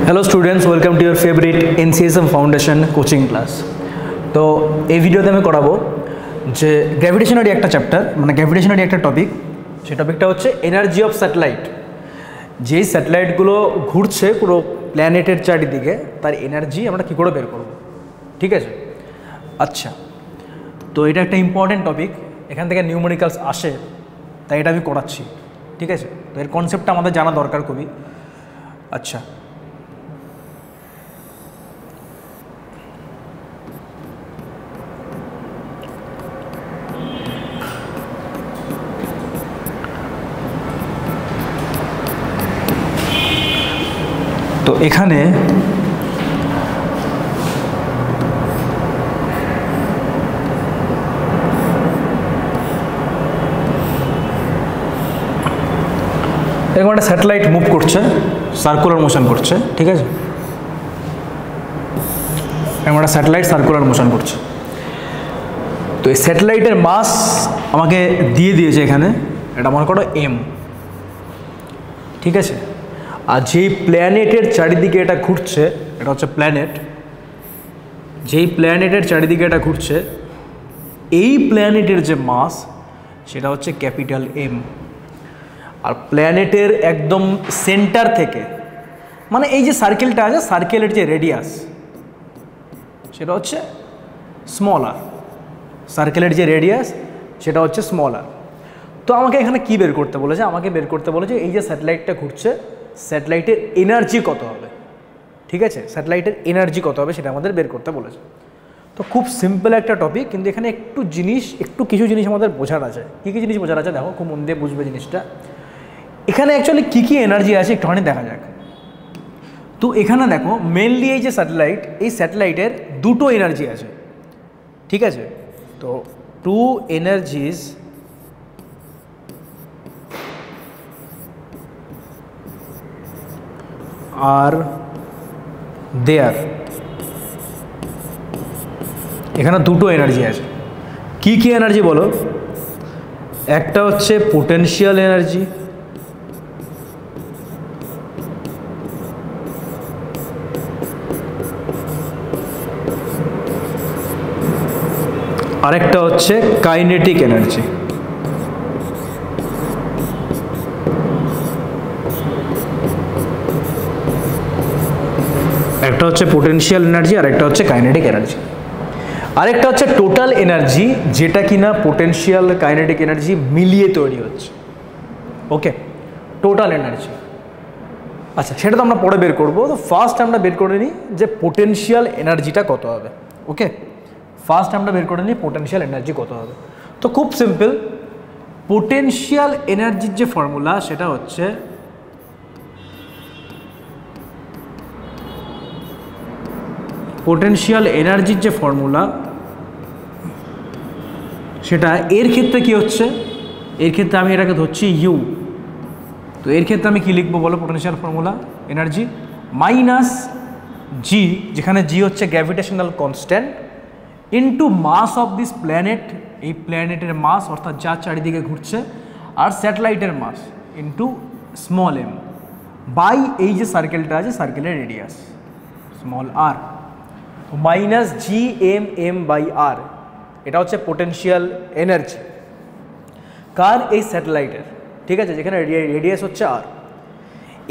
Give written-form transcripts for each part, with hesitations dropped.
Hello students, welcome to your favorite NCSM Foundation coaching class. তো এই ভিডিওতে আমি করাবো যে গ্র্যাভিটেশনারি একটা চ্যাপ্টার মানে গ্র্যাভিটেশনারি একটা টপিক। সেই টপিকটা হচ্ছে এনার্জি অফ স্যাটেলাইট। যেই স্যাটেলাইটগুলো ঘুরছে পুরো প্ল্যানেটের চারিদিকে তার এনার্জি আমরা কী করে বের করব, ঠিক আছে? আচ্ছা, তো এটা একটা ইম্পর্টেন্ট টপিক, এখান থেকে নিউমেরিক্যালস আসে, তাই এটা আমি করাচ্ছি, ঠিক আছে? তো এর কনসেপ্টটা আমাদের জানা দরকার খুবই। আচ্ছা, তো এখানে এরকম একটা স্যাটেলাইট মুভ করছে, সার্কুলার মোশন করছে, ঠিক আছে? এরকম একটা স্যাটেলাইট সার্কুলার মোশন করছে। তো এই স্যাটেলাইটের মাস আমাকে দিয়ে দিয়েছে এখানে, এটা মনে করো এম, ঠিক আছে? আর যেই প্ল্যানেটের চারিদিকে এটা ঘুরছে, এটা হচ্ছে প্ল্যানেট, যেই প্ল্যানেটের চারিদিকে এটা ঘুরছে, এই প্ল্যানেটের যে মাস সেটা হচ্ছে ক্যাপিটাল এম। আর প্ল্যানেটের একদম সেন্টার থেকে, মানে এই যে সার্কেলটা আছে, সার্কেলের যে রেডিয়াস সেটা হচ্ছে স্মল আর, সার্কেলের যে রেডিয়াস সেটা হচ্ছে স্মল আর। তো আমাকে এখানে কি বের করতে বলেছে? আমাকে বের করতে বলেছে এই যে স্যাটেলাইটটা ঘুরছে, স্যাটেলাইটের এনার্জি কত হবে, ঠিক আছে? স্যাটেলাইটের এনার্জি কত হবে সেটা আমাদের বের করতে বলেছে। তো খুব সিম্পল একটা টপিক, কিন্তু এখানে কিছু জিনিস আমাদের বোঝার আছে। কী কী জিনিস বোঝার আছে দেখো, খুব মন দিয়ে বুঝবে জিনিসটা। এখানে অ্যাকচুয়ালি কী কী এনার্জি আছে একটুখানি দেখা যাক। তো এখানে দেখো মেনলি এই যে স্যাটেলাইট, এই স্যাটেলাইটের দুটো এনার্জি আছে, ঠিক আছে? তো টু এনার্জিজ আর দেয়ার, এখানে দুটো এনার্জি আছে। কি কি এনার্জি বলো? একটা হচ্ছে পোটেনশিয়াল এনার্জি, আরেকটা হচ্ছে কাইনেটিক এনার্জি। একটা হচ্ছে পোটেনশিয়াল এনার্জি আর একটা হচ্ছে কাইনেটিক এনার্জি। আরেকটা হচ্ছে টোটাল এনার্জি, যেটা কিনা পোটেনশিয়াল কাইনেটিক এনার্জি মিলিয়ে তৈরি হচ্ছে। ওকে, টোটাল এনার্জি। আচ্ছা, সেটা তো আমরা পরে বের করবো। তো ফার্স্ট আমরা বের করে নিই যে পোটেনশিয়াল এনার্জিটা কত হবে। ওকে, ফার্স্ট আমরা বের করে নিই পোটেনশিয়াল এনার্জি কত হবে। তো খুব সিম্পল, পোটেনশিয়াল এনার্জির যে ফর্মুলা সেটা হচ্ছে পোটেনশিয়াল এনার্জির যে ফর্মুলা সেটা এর ক্ষেত্রে কি হচ্ছে, এর ক্ষেত্রে আমি এটাকে ধরছি ইউ। তো এর ক্ষেত্রে আমি কি লিখবো বলো? Potential formula energy minus G, যেখানে জি হচ্ছে gravitational constant, into mass of this planet, এই প্ল্যানেটের মাস অর্থাৎ যা চারিদিকে ঘুরছে, আর স্যাটেলাইটের mass into small M by এই যে সার্কেলটা আছে, সার্কেলের radius small R, minus G M M by R. এটা হচ্ছে পোটেনশিয়াল এনার্জি কার? এই স্যাটেলাইটের, ঠিক আছে? যেখানে রেডিয়াস হচ্ছে আর।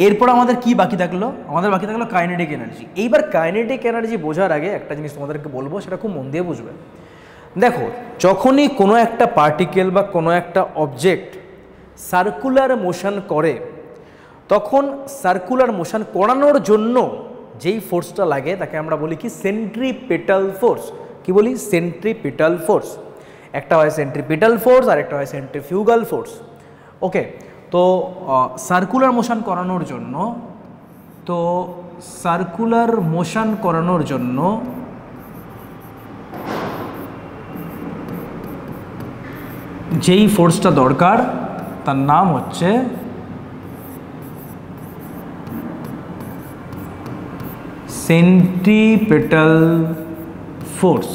এরপর আমাদের কি বাকি থাকলো? আমাদের বাকি থাকলো কাইনেটিক এনার্জি। এইবার কাইনেটিক এনার্জি বোঝার আগে একটা জিনিস তোমাদেরকে বলবো, সেটা খুব মন দিয়ে বুঝবে। দেখো, যখনই কোনো একটা পার্টিকেল বা কোনো একটা অবজেক্ট সার্কুলার মোশন করে, তখন সার্কুলার মোশন করানোর জন্য যেই ফোর্সটা লাগে তাকে আমরা বলি কি? Centripetal force. কি বলি? Centripetal force. একটা হয় সেন্ট্রিপেটাল ফোর্স আর একটা হয় সেন্ট্রিফিউগাল ফোর্স। ওকে, তো সার্কুলার মোশন করানোর জন্য যেই ফোর্সটা দরকার তার নাম হচ্ছে সেন্ট্রিপেটাল ফোর্স।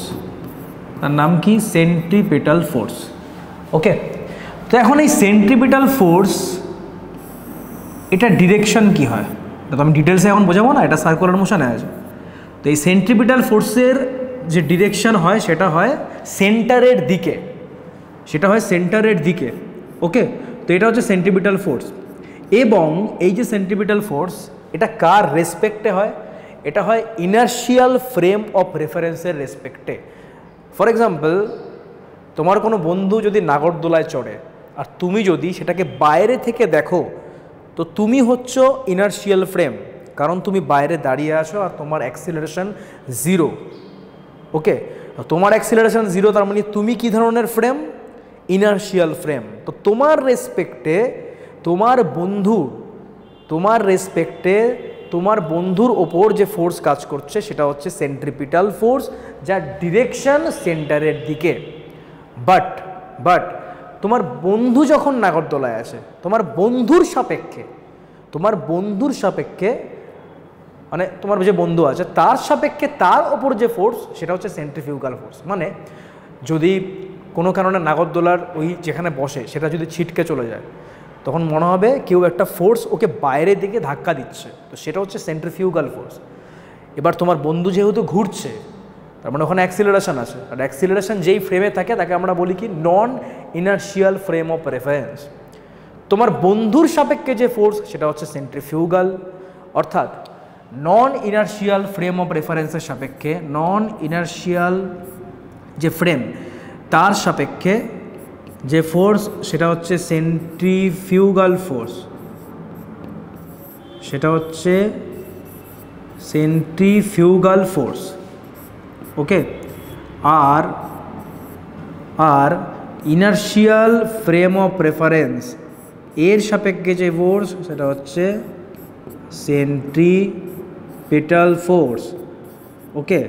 তার নাম কি? Centripetal force. ওকে, তো এখন এই সেন্ট্রিপিটাল ফোর্স, এটা ডিরেকশন কি হয়? তো আমি ডিটেলসে এখন বোঝাবো না, এটা সার্কুলার মোশনে আছে। তো এই সেন্ট্রিপিটাল ফোর্সের যে ডিরেকশন হয় সেটা হয় সেন্টারের দিকে, সেটা হয় সেন্টারের দিকে। ওকে, তো এটা হচ্ছে সেন্ট্রিপিটাল ফোর্স। এবং এই যে সেন্ট্রিপিটাল ফোর্স এটা কার রেসপেক্টে হয়? এটা হয় ইনার্শিয়াল ফ্রেম অফ রেফারেন্সের রেসপেক্টে। ফর এক্সাম্পল, তোমার কোনো বন্ধু যদি নাগরদোলায় চড়ে আর তুমি যদি সেটাকে বাইরে থেকে দেখো, তো তুমি হচ্ছ ইনার্শিয়াল ফ্রেম, কারণ তুমি বাইরে দাঁড়িয়ে আসো আর তোমার অ্যাক্সিলারেশন 0। ওকে, তোমার অ্যাক্সিলারেশন 0, তার মানে তুমি কী ধরনের ফ্রেম? Inertial frame. তো তোমার রেসপেক্টে তোমার বন্ধুর ওপর যে ফোর্স কাজ করছে সেটা হচ্ছে সেন্ট্রিপিটাল ফোর্স, যার ডিরেকশন সেন্টারের দিকে। বাট তোমার বন্ধু যখন নাগরদোলায় আসে, তোমার বন্ধুর সাপেক্ষে মানে তোমার যে বন্ধু আছে তার সাপেক্ষে তার ওপর যে ফোর্স সেটা হচ্ছে সেন্ট্রিফিউগাল ফোর্স। মানে যদি কোনো কারণে নাগরদোলার ওই যেখানে বসে সেটা যদি ছিটকে চলে যায়, তখন মনে হবে কেউ একটা ফোর্স ওকে বাইরের দিকে ধাক্কা দিচ্ছে, তো সেটা হচ্ছে সেন্ট্রিফিউগাল ফোর্স। এবার তোমার বন্ধু যেহেতু ঘুরছে, তার মানে ওখানে অ্যাক্সিলারেশন আছে, আর অ্যাক্সিলারেশন যেই ফ্রেমে থাকে তাকে আমরা বলি কি? নন ইনার্শিয়াল ফ্রেম অফ রেফারেন্স। তোমার বন্ধুর সাপেক্ষে যে ফোর্স সেটা হচ্ছে সেন্ট্রিফিউগাল। অর্থাৎ নন ইনার্শিয়াল ফ্রেম অফ রেফারেন্সের সাপেক্ষে, নন ইনার্শিয়াল যে ফ্রেম তার সাপেক্ষে যে ফোর্স সেটা হচ্ছে সেন্ট্রিফিউগাল ফোর্স, সেটা হচ্ছে সেন্ট্রিফিউগাল ফোর্স। ওকে, আর ইনার্শিয়াল ফ্রেম অফ রেফারেন্স এর সাপেক্ষে যে ফোর্স সেটা হচ্ছে সেন্ট্রিপিটাল ফোর্স। ওকে,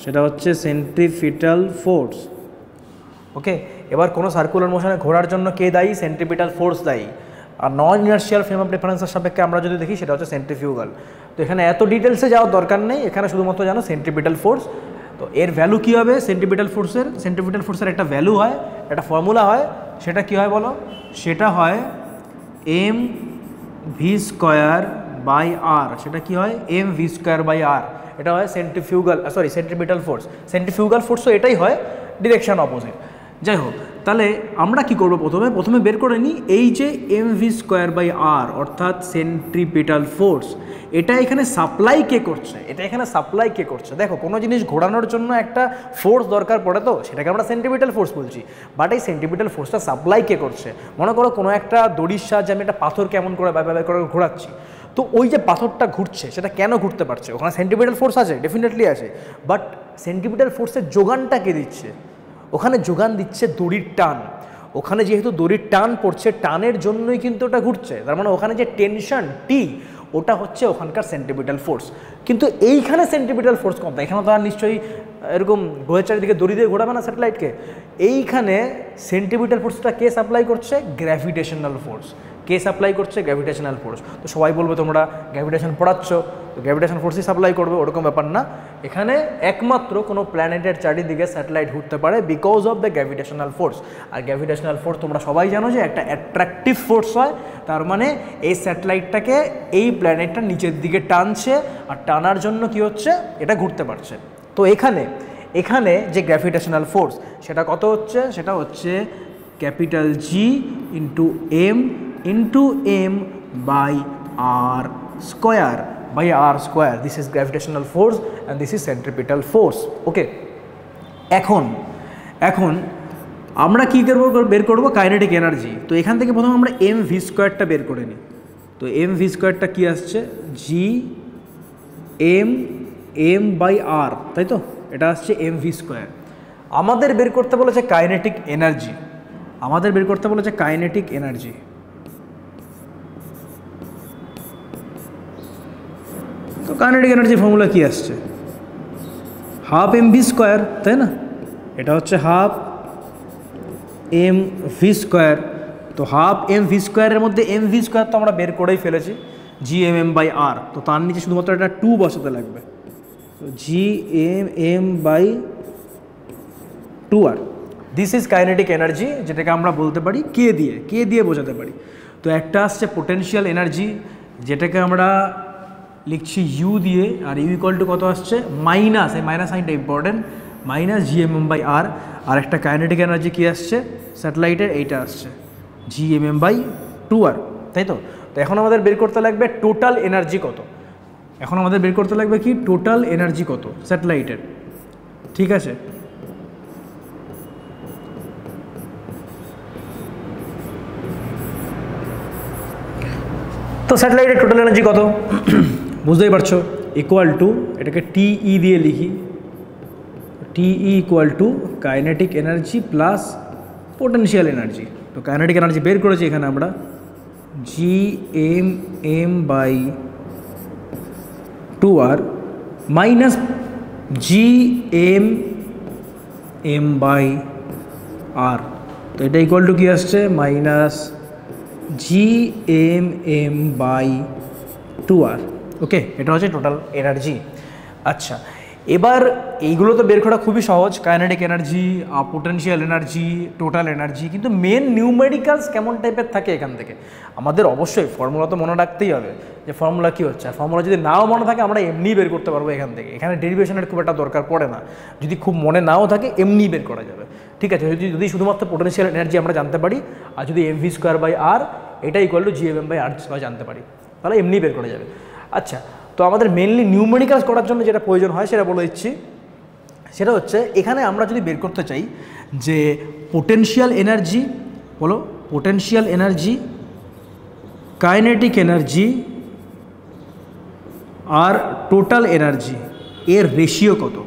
সেটা হচ্ছে সেন্ট্রিপিটাল ফোর্স। ওকে, এবার কোনো সার্কুলার মোশনে ঘোরার জন্য কে দায়ী? সেন্ট্রিপিটাল ফোর্স দায়ী। আর নন ইনার্শিয়াল ফ্রেম অফ রেফারেন্সের সাপেক্ষে আমরা যদি দেখি সেটা হচ্ছে সেন্ট্রিফিউগাল। তো এখানে এত ডিটেলসে যাওয়ার দরকার নেই, এখানে শুধুমাত্র জানো সেন্ট্রিপিটাল ফোর্স। তো এর ভ্যালু কী হবে? সেন্ট্রিপিটাল ফোর্সের একটা ভ্যালু হয়, একটা ফর্মুলা হয়, সেটা কী হয় বলো? সেটা হয় mv²/r। সেটা কি হয়? mv²/r। এটা হয় সেন্ট্রিপিটাল ফোর্স। সেন্ট্রিফিউগাল ফোর্সও এটাই হয়, ডিরেকশন অপোজিট। যাই হোক, তাহলে আমরা কি করব? প্রথমে বের করে নিই এই যে mv²/r অর্থাৎ সেন্ট্রিপিটাল ফোর্স, এটা এখানে সাপ্লাই কে করছে? দেখো, কোনো জিনিস ঘোরানোর জন্য একটা ফোর্স দরকার পড়ে, তো সেটাকে আমরা সেন্ট্রিপিটাল ফোর্স বলছি। বাট এই সেন্ট্রিপিটাল ফোর্সটা সাপ্লাই কে করছে? মনে করো কোনো একটা দড়ির সাহায্যে আমি একটা পাথর কেমন করে করে ঘোরাচ্ছি, তো ওই যে পাথরটা ঘুরছে সেটা কেন ঘুরতে পারছে? ওখানে সেন্ট্রিপিটাল ফোর্স আছে, ডেফিনেটলি আছে। বাট সেন্ট্রিপিটাল ফোর্সের যোগানটা কে দিচ্ছে? ওখানে যোগান দিচ্ছে দড়ির টান। ওখানে যেহেতু দড়ির টান পড়ছে, টানের জন্যই কিন্তু ওটা ঘুরছে। তার মানে ওখানে যে টেনশন টি, ওটা হচ্ছে ওখানকার সেন্ট্রিপিটাল ফোর্স। কিন্তু এইখানে সেন্ট্রিপিটাল ফোর্স কম। এখানে তো আর নিশ্চয়ই এরকম গ্রহের চারিদিকে দড়ি দিয়ে ঘোরাবে না স্যাটেলাইটকে। এইখানে সেন্ট্রিপিটাল ফোর্সটা কে সাপ্লাই করছে? Gravitational force. কে সাপ্লাই করছে? Gravitational force. তো সবাই বলবে তোমরা গ্র্যাভিটেশন পড়াচ্ছ, তো গ্র্যাভিটেশন ফোর্সই সাপ্লাই করবে, ওরকম ব্যাপার না। এখানে একমাত্র কোনো প্ল্যানেটের চারিদিকে স্যাটেলাইট ঘুরতে পারে because of the gravitational force. আর গ্র্যাভিটেশনাল ফোর্স তোমরা সবাই জানো যে একটা অ্যাট্রাকটিভ ফোর্স হয়। তার মানে এই স্যাটেলাইটটাকে এই প্ল্যানেটটা নিচের দিকে টানছে, আর টানার জন্য কি হচ্ছে? এটা ঘুরতে পারছে। তো এখানে যে গ্র্যাভিটেশনাল ফোর্স সেটা কত হচ্ছে? সেটা হচ্ছে capital G into m/r²। This is gravitational force and this is centripetal force. Okay, এখন আমরা কী বের করবো? Kinetic energy. তো এখান থেকে প্রথমে আমরা mv²টা বের করে নিই। তো mv²টা কী আসছে? m/r, তাই তো? এটা আসছে mv²। আমাদের বের করতে বলেছে কাইনেটিক এনার্জি। তো কাইনেটিক এনার্জি ফর্মুলা কি আসছে? হাফ mv², তাই না? এটা হচ্ছে হাফ mv²। তো হাফ mv²-এর মধ্যে mv² তো আমরা বের করেই ফেলেছি, gmm/r। তো তার নিচে শুধুমাত্র একটা 2 বসাতে লাগবে। তো gmm/2r। This is kinetic energy, যেটাকে আমরা বলতে পারি কে দিয়ে বোঝাতে পারি। তো একটা আসছে পোটেনশিয়াল এনার্জি, যেটাকে আমরা লিখছি ইউ দিয়ে, আর ইউ ইকুয়াল টু কত আসছে মাইনাস, এই মাইনাস সাইনটা ইম্পর্টেন্ট, মাইনাস GMM/r, আর একটা কাইনেটিক এনার্জি কী আসছে স্যাটেলাইটের, এইটা আসছে GMM/2r, তাই তো। তো এখন আমাদের বের করতে লাগবে টোটাল এনার্জি কত, এখন আমাদের বের করতে লাগবে কি টোটাল এনার্জি কত স্যাটেলাইটের, ঠিক আছে। তো স্যাটেলাইটের টোটাল এনার্জি কত বুঝতেই পারছো, ইকুয়াল টু, এটাকে TE দিয়ে লিখি, TE equal to kinetic energy plus potential energy. তো কাইনেটিক এনার্জি বের করেছি এখানে আমরা GMM/2r মাইনাস GMM/r, তো এটা ইকুয়াল টু কী আসছে মাইনাস GMM/2r, ওকে, এটা হচ্ছে টোটাল এনার্জি। আচ্ছা, এবার এইগুলো তো বের করা খুবই সহজ, kinetic energy, potential energy, total energy, কিন্তু মেন নিউমেরিক্যালস কেমন টাইপের থাকে এখান থেকে আমাদের অবশ্যই ফর্মুলা তো মনে রাখতেই হবে, যে ফর্মুলা কী হচ্ছে, আর ফর্মুলা যদি নাও মনে থাকে আমরা এমনি বের করতে পারবো এখান থেকে, এখানে ডেরিভেশনের খুব একটা দরকার পড়ে না, যদি খুব মনে নাও থাকে এমনি বের করা যাবে, ঠিক আছে। যদি শুধুমাত্র পোটেনশিয়াল এনার্জি আমরা জানতে পারি, আর যদি mv²/r এটা ইকুয়াল টু GMM/r জানতে পারি, তাহলে এমনি বের করা যাবে। আচ্ছা, তো আমাদের মেনলি নিউমেরিক্যালস করার জন্য যেটা প্রয়োজন হয় সেটা বলে দিচ্ছি, সেটা হচ্ছে এখানে আমরা যদি বের করতে চাই যে পোটেনশিয়াল এনার্জি, বলো পোটেনশিয়াল এনার্জি, কাইনেটিক এনার্জি আর টোটাল এনার্জি এর রেশিও কত,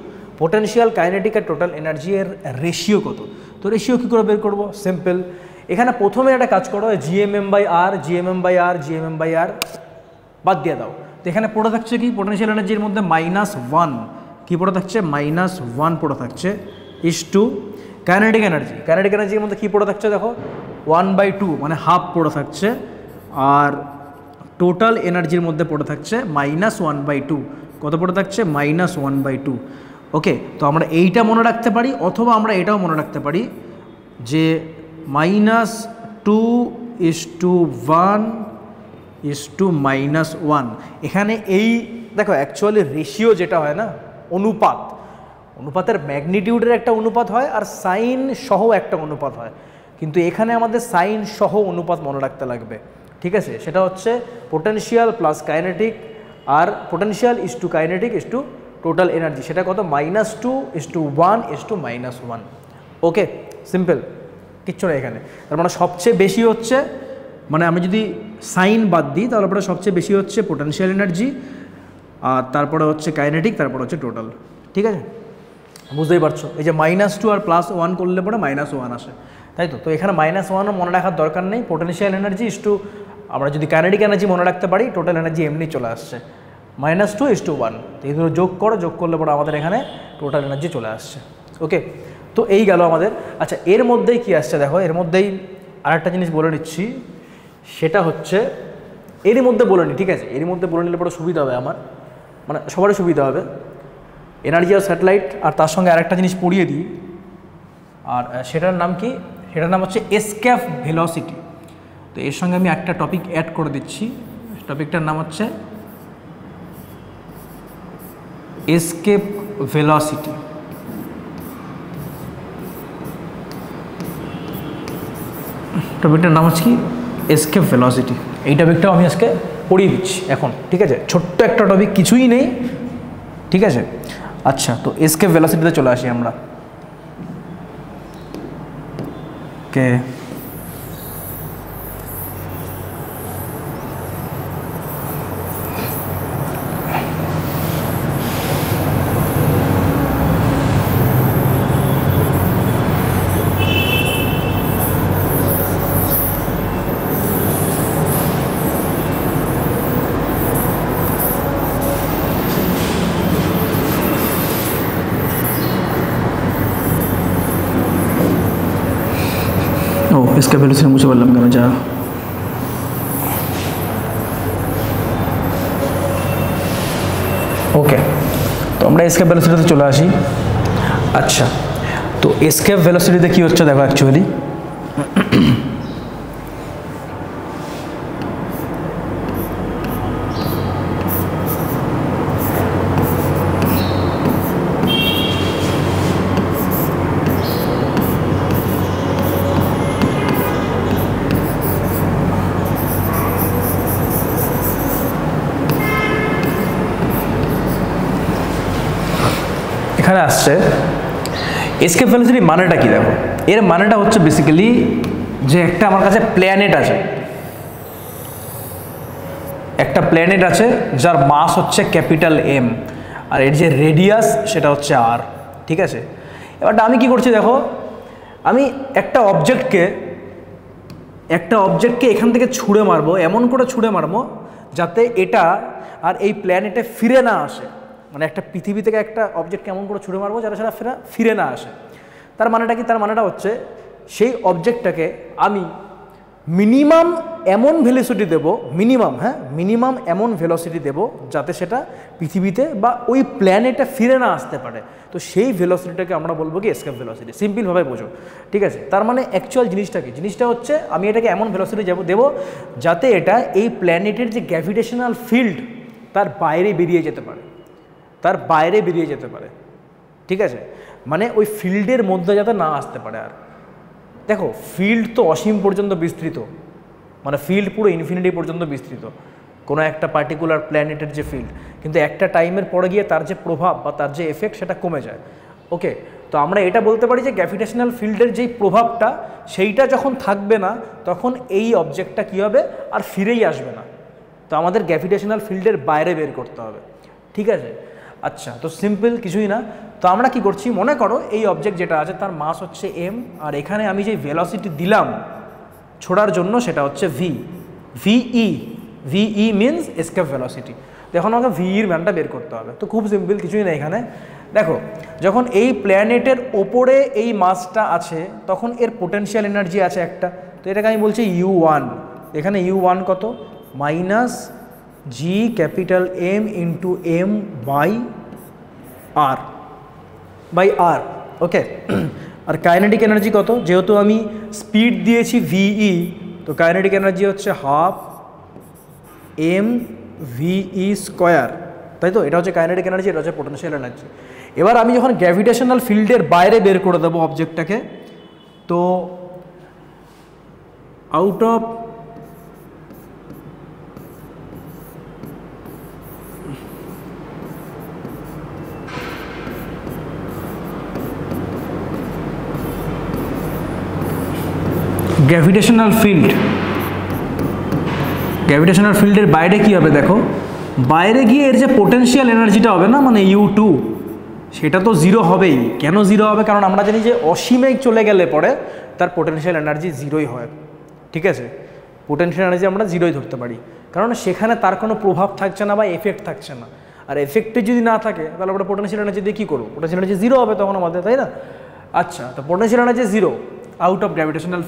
পোটেনশিয়াল, কাইনেটিক আর টোটাল এনার্জি এর রেশিও কত। তো রেশিও কী করে বের করবো, সিম্পল, এখানে প্রথমে একটা কাজ করো, GMM/r বাদ দিয়ে দাও, তো এখানে পড়ে থাকছে কি পোটেনশিয়াল এনার্জির মধ্যে -1, কী পড়ে থাকছে -1 পড়ে থাকছে, is to kinetic energy, kinetic এনার্জির মধ্যে কী পড়ে থাকছে দেখো 1/2 মানে হাফ পড়ে থাকছে, আর টোটাল এনার্জির মধ্যে পড়ে থাকছে -1/2, কত পড়ে থাকছে -1/2, ওকে। তো আমরা এইটা মনে রাখতে পারি, অথবা আমরা এটাও মনে রাখতে পারি যে -2:1 -1, এখানে এই দেখো অ্যাকচুয়ালি রেশিও যেটা হয় না, অনুপাতের ম্যাগনিটিউডের একটা অনুপাত হয় আর সাইন সহ একটা অনুপাত হয়, কিন্তু এখানে আমাদের সাইন সহ অনুপাত মনে রাখতে লাগবে, ঠিক আছে। সেটা হচ্ছে potential plus kinetic, R potential is to kinetic is to total energy, সেটা কত -2:1 ওকে, সিম্পল, কিচ্ছু না এখানে। তার মানে সবচেয়ে বেশি হচ্ছে, মানে আমি যদি সাইন বাদ দিই তাহলে পরে সবচেয়ে বেশি হচ্ছে পোটেনশিয়াল এনার্জি, আর তারপরে হচ্ছে কাইনেটিক, তারপরে হচ্ছে টোটাল, ঠিক আছে, বুঝতেই পারছো। এই যে -2 আর +1 করলে পরে -1 আসে, তাই তো। তো এখানে -1ও মনে রাখার দরকার নেই, পোটেনশিয়াল এনার্জি ইস টু, আমরা যদি কাইনেটিক এনার্জি মনে রাখতে পারি, টোটাল এনার্জি এমনি চলে আসছে -2:1, তো এই দুটো যোগ করলে পরে আমাদের এখানে টোটাল এনার্জি চলে আসছে, ওকে। তো এই গেল আমাদের। আচ্ছা, এর মধ্যেই কি আসছে দেখো, এর মধ্যেই আরেকটা জিনিস বলে নিচ্ছি, সেটা হচ্ছে এরই মধ্যে বলে নিই, ঠিক আছে, এরই মধ্যে বলে নিলে পরে সুবিধা হবে আমার, মানে সবারই সুবিধা হবে, এনার্জি আর স্যাটেলাইট, আর তার সঙ্গে আরেকটা জিনিস পড়িয়ে দিই, আর সেটার নাম কি, সেটার নাম হচ্ছে এসকেপ ভেলোসিটি। তো এর সঙ্গে আমি একটা টপিক অ্যাড করে দিচ্ছি, টপিকটার নাম হচ্ছে এসকেপ ভেলোসিটি। টপিকটার নাম হচ্ছে কি এসকেপ ভেলোসিটি, এই টপিকটাও আমি আজকে পড়িয়ে দিচ্ছি এখন, ঠিক আছে, ছোট্ট একটা টপিক, কিছুই নেই, ঠিক আছে। আচ্ছা, তো এসকেপ ভেলোসিটিতে চলে আসি আমরা, ওকে। इसका वेलोसिटी मुझे बल्लम करना चाह ओके। तो আমরা এসকেপ ভেলোসিটিতে চলে আসি। আচ্ছা, তো এসকেপ ভেলোসিটিতে কি হচ্ছে দেখো, অ্যাকচুয়ালি এখানে আসছে এসকেপ ভেলোসিটি মানেটা কি দেখো, এর মানেটা হচ্ছে বেসিক্যালি যে একটা আমার কাছে প্ল্যানেট আছে, একটা প্ল্যানেট আছে যার মাস হচ্ছে ক্যাপিটাল এম, আর এর যে রেডিয়াস সেটা হচ্ছে আর, ঠিক আছে। এবারটা আমি কি করছি দেখো, আমি একটা অবজেক্টকে এখান থেকে ছুঁড়ে মারবো, এমন করে ছুঁড়ে মারবো যাতে এটা আর এই প্ল্যানেটে ফিরে না আসে। মানে একটা পৃথিবী থেকে একটা অবজেক্টকে এমন করে ছুঁড়ে মারবো যাতে সেটা ফিরে না আসে। তার মানেটা কি? তার মানেটা হচ্ছে সেই অবজেক্টটাকে আমি মিনিমাম এমন ভেলোসিটি দেবো, মিনিমাম এমন ভেলোসিটি দেবো যাতে সেটা পৃথিবীতে বা ওই প্ল্যানেটে ফিরে না আসতে পারে। তো সেই ভেলোসিটিটাকে আমরা বলবো কি এসকেপ ভেলোসিটি, সিম্পলভাবে বোঝো, ঠিক আছে। তার মানে অ্যাকচুয়াল জিনিসটা কি? জিনিসটা হচ্ছে আমি এটাকে এমন ভেলোসিটি দেবো যাতে এটা এই প্ল্যানেটের যে গ্র্যাভিটেশনাল ফিল্ড তার বাইরে বেরিয়ে যেতে পারে, ঠিক আছে। মানে ওই ফিল্ডের মধ্যে যাতে না আসতে পারে। আর দেখো ফিল্ড তো অসীম পর্যন্ত বিস্তৃত, মানে ফিল্ড পুরো ইনফিনিটি পর্যন্ত বিস্তৃত কোনো একটা পার্টিকুলার প্ল্যানেটের যে ফিল্ড, কিন্তু একটা টাইমের পরে গিয়ে তার যে প্রভাব বা তার যে এফেক্ট সেটা কমে যায়। ওকে, তো আমরা এটা বলতে পারি যে গ্র্যাভিটেশনাল ফিল্ডের যেই প্রভাবটা সেইটা যখন থাকবে না তখন এই অবজেক্টটা কী হবে, আর ফিরেই আসবে না। তো আমাদের গ্র্যাভিটেশনাল ফিল্ডের বাইরে বের করতে হবে, ঠিক আছে। আচ্ছা, তো সিম্পল কিছুই না। তো আমরা কি করছি, মনে করো এই অবজেক্ট যেটা আছে তার মাস হচ্ছে এম, আর এখানে আমি যে ভেলোসিটি দিলাম ছোড়ার জন্য সেটা হচ্ছে ভিই মিনস এসকেপ ভেলোসিটি। এখন আমাকে ভিইর ম্যানটা বের করতে হবে। তো খুব সিম্পল, কিছুই না। এখানে দেখো যখন এই প্ল্যানেটের ওপরে এই মাসটা আছে তখন এর পোটেনশিয়াল এনার্জি আছে একটা, তো এটাকে আমি বলছি U1। এখানে U1 কত? Minus G capital M into m by r, okay. আর কাইনেটিক এনার্জি কত? যেহেতু আমি স্পিড দিয়েছি ভিই, তো কাইনেটিক এনার্জি হচ্ছে হাফ এম ভিই স্কোয়ার, তাই তো? এটা হচ্ছে কাইনেটিক এনার্জি, এটা হচ্ছে পোটেনশিয়াল এনার্জি। এবার আমি যখন গ্র্যাভিটেশনাল ফিল্ডের বাইরে বের করে দেবো অবজেক্টটাকে, তো আউট অফ গ্র্যাভিটেশনাল ফিল্ডের বাইরে কি হবে দেখো, বাইরে গিয়ে এর যে পোটেনশিয়াল এনার্জিটা হবে না, মানে U2, সেটা তো জিরো হবেই। কেন জিরো হবে? কারণ আমরা জানি যে অসীমে চলে গেলে পরে তার পোটেনশিয়াল এনার্জি জিরোই হয়, ঠিক আছে। পোটেনশিয়াল এনার্জি আমরা জিরোই ধরতে পারি, কারণ সেখানে তার কোনো প্রভাব থাকছে না বা এফেক্ট থাকছে না। আর এফেক্টে যদি না থাকে তাহলে আমরা পোটেনশিয়াল এনার্জি দিয়ে কী করবো? পোটেনশিয়াল এনার্জি জিরো হবে তখন আমাদের, তাই না? আচ্ছা, তো potential energy zero out of gravitational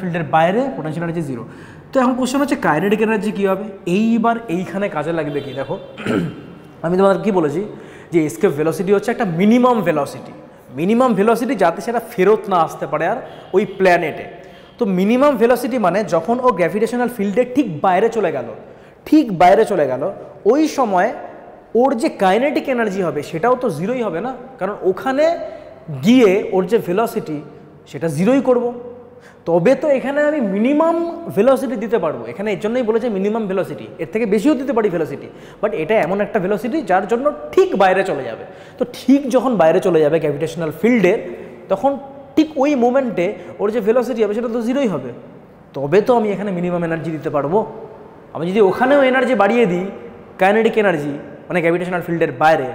ফিল্ডের বাইরে পোটেনশিয়াল এনার্জি জিরো। তো এখন কোশ্চেন হচ্ছে কাইনেটিক এনার্জি কী হবে? এইবার এইখানে কাজে লাগবে কি দেখো, আমি তোমাদের কি বলেছি যে এসকেপ ভেলোসিটি হচ্ছে একটা মিনিমাম ভেলোসিটি যাতে সেটা ফেরত না আসতে পারে আর ওই প্ল্যানেটে। তো মিনিমাম ভেলোসিটি মানে যখন ও গ্র্যাভিটেশনাল ফিল্ডে ঠিক বাইরে চলে গেল ওই সময় ওর যে কাইনেটিক এনার্জি হবে সেটাও তো জিরোই হবে না, কারণ ওখানে গিয়ে ওর যে ভেলোসিটি সেটা জিরোই করব। তবে তো এখানে আমি মিনিমাম ভেলোসিটি দিতে পারবো। এখানে এর জন্যই বলেছে মিনিমাম ভেলোসিটি, এর থেকে বেশিও দিতে পারি ভেলোসিটি, বাট এটা এমন একটা ভেলোসিটি যার জন্য ঠিক বাইরে চলে যাবে। তো ঠিক যখন বাইরে চলে যাবে গ্র্যাভিটেশনাল ফিল্ডের, তখন ঠিক ওই মোমেন্টে ওর যে ভেলোসিটি হবে সেটা তো জিরোই হবে। তবে তো আমি এখানে মিনিমাম এনার্জি দিতে পারবো। আমি যদি ওখানেও এনার্জি বাড়িয়ে দিই, কাইনেটিক এনার্জি মানে গ্র্যাভিটেশনাল ফিল্ডের বাইরে,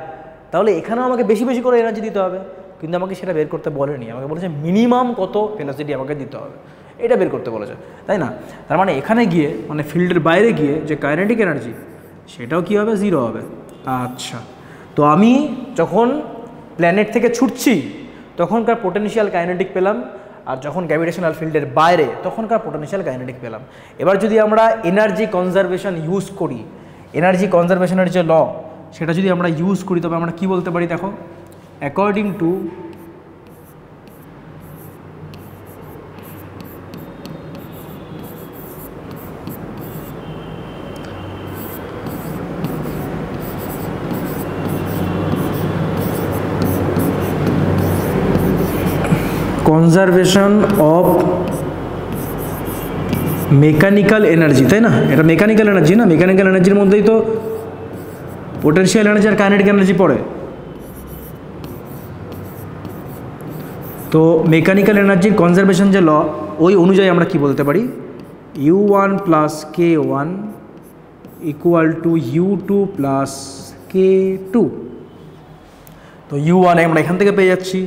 তাহলে এখানেও আমাকে বেশি করে এনার্জি দিতে হবে। কিন্তু আমাকে সেটা বের করতে বলেনি, আমাকে বলেছে মিনিমাম কত ভেলোসিটি আমাকে দিতে হবে, এটা বের করতে বলেছে, তাই না? তার মানে এখানে গিয়ে মানে ফিল্ডের বাইরে গিয়ে যে কাইনেটিক এনার্জি সেটাও কী হবে? জিরো হবে। আচ্ছা, তো আমি যখন প্ল্যানেট থেকে ছুটছি তখনকার পোটেনশিয়াল কাইনেটিক পেলাম, আর যখন গ্র্যাভিটেশনাল ফিল্ডের বাইরে তখনকার পোটেনশিয়াল কাইনেটিক পেলাম। এবার যদি আমরা এনার্জি কনজারভেশন ইউজ করি, এনার্জি কনজারভেশনের যে ল সেটা যদি আমরা ইউজ করি, তবে আমরা কি বলতে পারি দেখো, according to conservation of mechanical energy, তাই না? এটা মেকানিক্যাল এনার্জি না, মেকানিক্যাল এনার্জির মধ্যেই তো পোটেনশিয়াল এনার্জি আর কাইনেটিক এনার্জি পড়ে। তো মেকানিক্যাল এনার্জির কনজারভেশন যে ল ওই অনুযায়ী আমরা কি বলতে পারি, U1 plus K1 equal to U2 plus K2। তো U1 আমরা এখান থেকে পেয়ে যাচ্ছি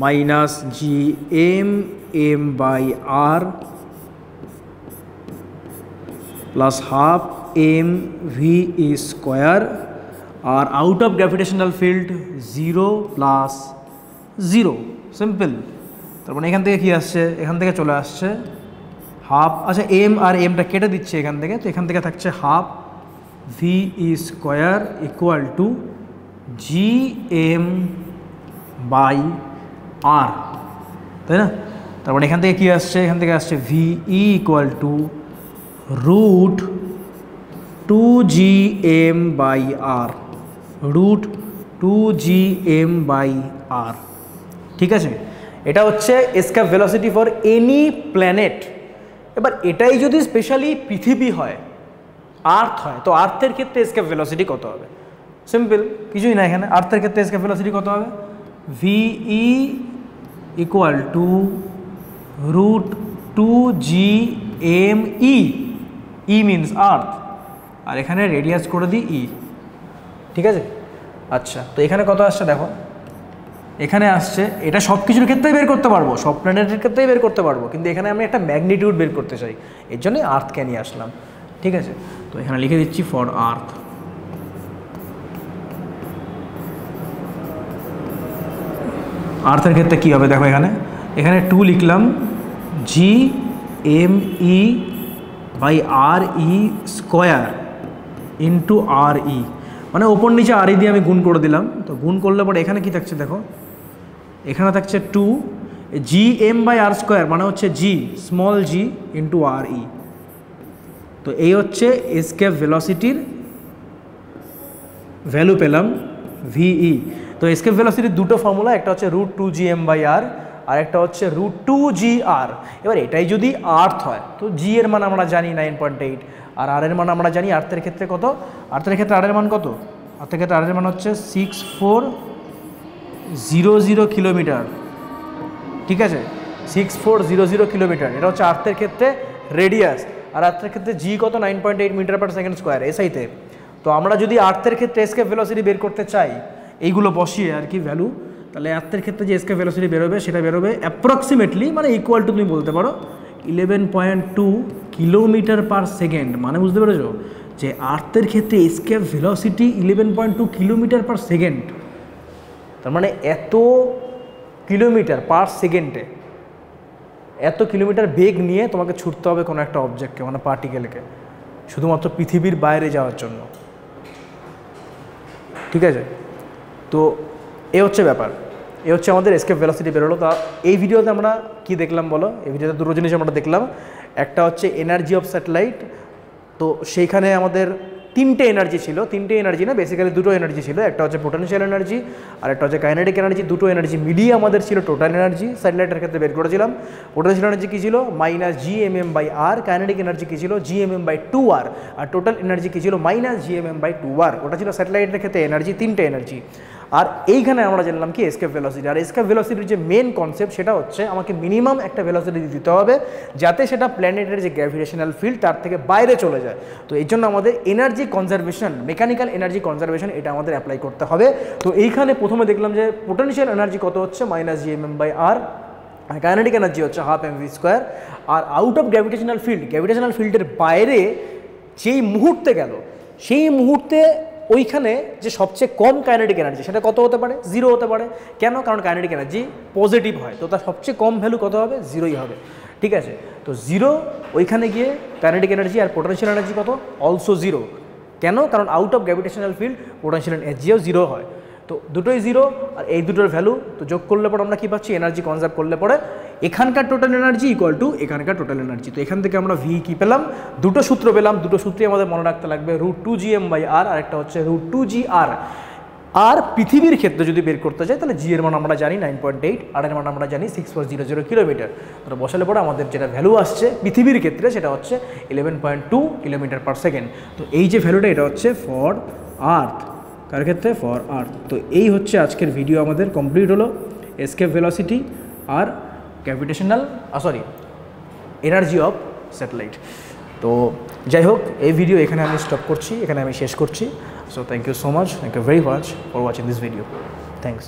minus GM/R plus half mv square, আর out of gravitational field 0 plus 0, simple. তার মানে এখান থেকে কী আসছে, এখান থেকে চলে আসছে হাফ, আচ্ছা এম আর এমটা কেটে দিচ্ছে এখান থেকে, তো এখান থেকে থাকছে half V square equal to GM/R, তাই না? তার মানে এখান থেকে কী আসছে, এখান থেকে আসছে VE equal to root 2GM/R, root 2GM/R, ঠিক আছে? এটা হচ্ছে escape velocity for any planet. এবার এটাই যদি স্পেশালি পৃথিবী হয়, আর্থ হয়, তো আর্থের ক্ষেত্রে এসকেপ ভেলোসিটি কত হবে? সিম্পল, কিছুই না, এখানে আর্থের ক্ষেত্রে এসকেপ ভেলোসিটি কত হবে, VE equal to root 2GME, E means earth, আর এখানে রেডিয়াস করে দিই ই, ঠিক আছে? আচ্ছা, তো এখানে কত আসছে দেখো, এখানে আসছে, এটা সব কিছুর ক্ষেত্রেই বের করতে পারবো, সব প্ল্যানেটের ক্ষেত্রেই বের করতে পারবো, কিন্তু এখানে আমি একটা ম্যাগনিটিউড বের করতে চাই, এর জন্যই আর্থকে নিয়ে আসলাম, ঠিক আছে? তো এখানে লিখে দিচ্ছি ফর আর্থ। আর্থের ক্ষেত্রে কী হবে দেখো, এখানে এখানে 2 লিখলাম GME/RE স্কোয়ার ইন্টু RE, মানে ওপর নিচে RE দিয়ে আমি গুণ করে দিলাম। তো গুণ করলে পরে এখানে কি থাকছে দেখো, এখানে থাকছে 2 GM/R স্কোয়ার, মানে হচ্ছে G small g into RE। তো এই হচ্ছে এসকেপ ভেলোসিটির ভ্যালু পেলাম VE। তো এসকেপ ভেলোসিটির দুটো ফর্মুলা, একটা হচ্ছে রুট 2GM/R আর একটা হচ্ছে রুট 2GR। এবার এটাই যদি আর্থ হয়, তো G এর মান আমরা জানি 9.8, আর R এর মান আমরা জানি আর্থের ক্ষেত্রে কত, আর্থের ক্ষেত্রে R এর মান কত, আর্থের ক্ষেত্রে R এর মান হচ্ছে 6400 কিলোমিটার, ঠিক আছে? 6400 কিলোমিটার, এটা হচ্ছে আর্থের ক্ষেত্রে রেডিয়াস, আর আর্থের ক্ষেত্রে G কত, 9.8 মিটার পার সেকেন্ড স্কোয়ার এসআইতে। তো আমরা যদি আর্থের ক্ষেত্রে এসকেপ ভেলোসিটি বের করতে চাই, এইগুলো বসিয়ে আর কি ভ্যালু, তাহলে আর্থের ক্ষেত্রে যে এসকেপ ভেলোসিটি বেরোবে সেটা বেরোবে অ্যাপ্রক্সিমেটলি, মানে ইকুয়াল টু তুমি বলতে পারো 11.2 কিলোমিটার পার সেকেন্ড। মানে বুঝতে পেরেছো যে আর্থের ক্ষেত্রে escape velocity 11.2 kilometre per second, তার মানে এত কিলোমিটার পার সেকেন্ডে, এত কিলোমিটার বেগ নিয়ে তোমাকে ছুটতে হবে কোনো একটা অবজেক্টকে, মানে পার্টিকেলকে, শুধুমাত্র পৃথিবীর বাইরে যাওয়ার জন্য, ঠিক আছে? তো এ হচ্ছে ব্যাপার, এ হচ্ছে আমাদের এসকেপ ভেলোসিটি বেরোলো। তা এই ভিডিওতে আমরা কি দেখলাম বলো, এই ভিডিওতে দুটো জিনিস আমরা দেখলাম, একটা হচ্ছে এনার্জি অফ স্যাটেলাইট। তো সেইখানে আমাদের তিনটে এনার্জি ছিল, তিনটে এনার্জি না, বেসিক্যালি দুটো এনার্জি ছিল, একটা হচ্ছে পোটেনশিয়াল এনার্জি আর একটা হচ্ছে কাইনেটিক এনার্জি। দুটো এনার্জি মিলিয়ে আমাদের ছিল টোটাল এনার্জি, স্যাটেলাইটের ক্ষেত্রে বের করেছিলাম। পোটেনশিয়াল এনার্জি কী ছিল, মাইনাস GMM/R, কাইনেটিক এনার্জি কী ছিল, GMM/2R, আর টোটাল এনার্জি কী ছিল, মাইনাস GMM/2R। ওটা ছিল স্যাটেলাইটের ক্ষেত্রে এনার্জি, তিনটে এনার্জি। আর এইখানে আমরা জানলাম কি এসকেপ ভেলোসিটি। আর এসকেপ ভেলোসিটির যে মেন কনসেপ্ট সেটা হচ্ছে আমাকে মিনিমাম একটা ভেলোসিটি দিতে হবে যাতে সেটা প্ল্যানেটের যে গ্র্যাভিটেশনাল ফিল্ড তার থেকে বাইরে চলে যায়। তো এই জন্য আমাদের energy conservation, mechanical energy conservation, এটা আমাদের অ্যাপ্লাই করতে হবে। তো এইখানে প্রথমে দেখলাম যে পোটেনশিয়াল এনার্জি কত হচ্ছে, মাইনাস GMM/R, আর কাইনেটিক এনার্জি হচ্ছে হাফ mv স্কোয়ার। আর out of gravitational field, gravitational ফিল্ডের বাইরে যেই মুহূর্তে গেল, সেই মুহূর্তে ওইখানে যে সবচেয়ে কম কাইনেটিক এনার্জি সেটা কত হতে পারে, 0 হতে পারে। কেন? কারণ কাইনেটিক এনার্জি পজিটিভ হয়, তো তার সবচেয়ে কম ভ্যালু কত হবে, 0ই হবে, ঠিক আছে? তো 0 ওইখানে গিয়ে কাইনেটিক এনার্জি, আর পোটেনশিয়াল এনার্জি কত, অলসো 0। কেন? কারণ out of gravitational field potential এনার্জিও 0 হয়। তো দুটোই 0, আর এই দুটোর ভ্যালু তো যোগ করলে পরে আমরা কী পাচ্ছি, এনার্জি কনজার্ভ করলে পরে এখানকার টোটাল এনার্জি ইকুয়াল টু এখানকার টোটাল এনার্জি। তো এখান থেকে আমরা ভি কী পেলাম, দুটো সূত্র পেলাম, দুটো সূত্রই আমাদের মনে রাখতে লাগবে, রুট 2GM/R আর একটা হচ্ছে রুট 2GR। আর পৃথিবীর ক্ষেত্রে যদি বের করতে চাই তাহলে জি এর মান আমরা জানি 9.8, আর এর মান আমরা জানি 6400 কিলোমিটার। তো বসালে পরে আমাদের যেটা ভ্যালু আসছে পৃথিবীর ক্ষেত্রে সেটা হচ্ছে 11.2 কিলোমিটার পার সেকেন্ড। তো এই যে ভ্যালুটা এটা হচ্ছে ফর আর্থ, কার ক্ষেত্রে, ফর আর্থ। তো এই হচ্ছে আজকের ভিডিও আমাদের কমপ্লিট হলো, এসকেপ ভেলোসিটি আর গ্র্যাভিটেশনাল এনার্জি অফ স্যাটেলাইট। তো যাই হোক, এই ভিডিও এখানে আমি স্টপ করছি, এখানে আমি শেষ করছি। So thank you so much, thank you very much for watching this video. Thanks.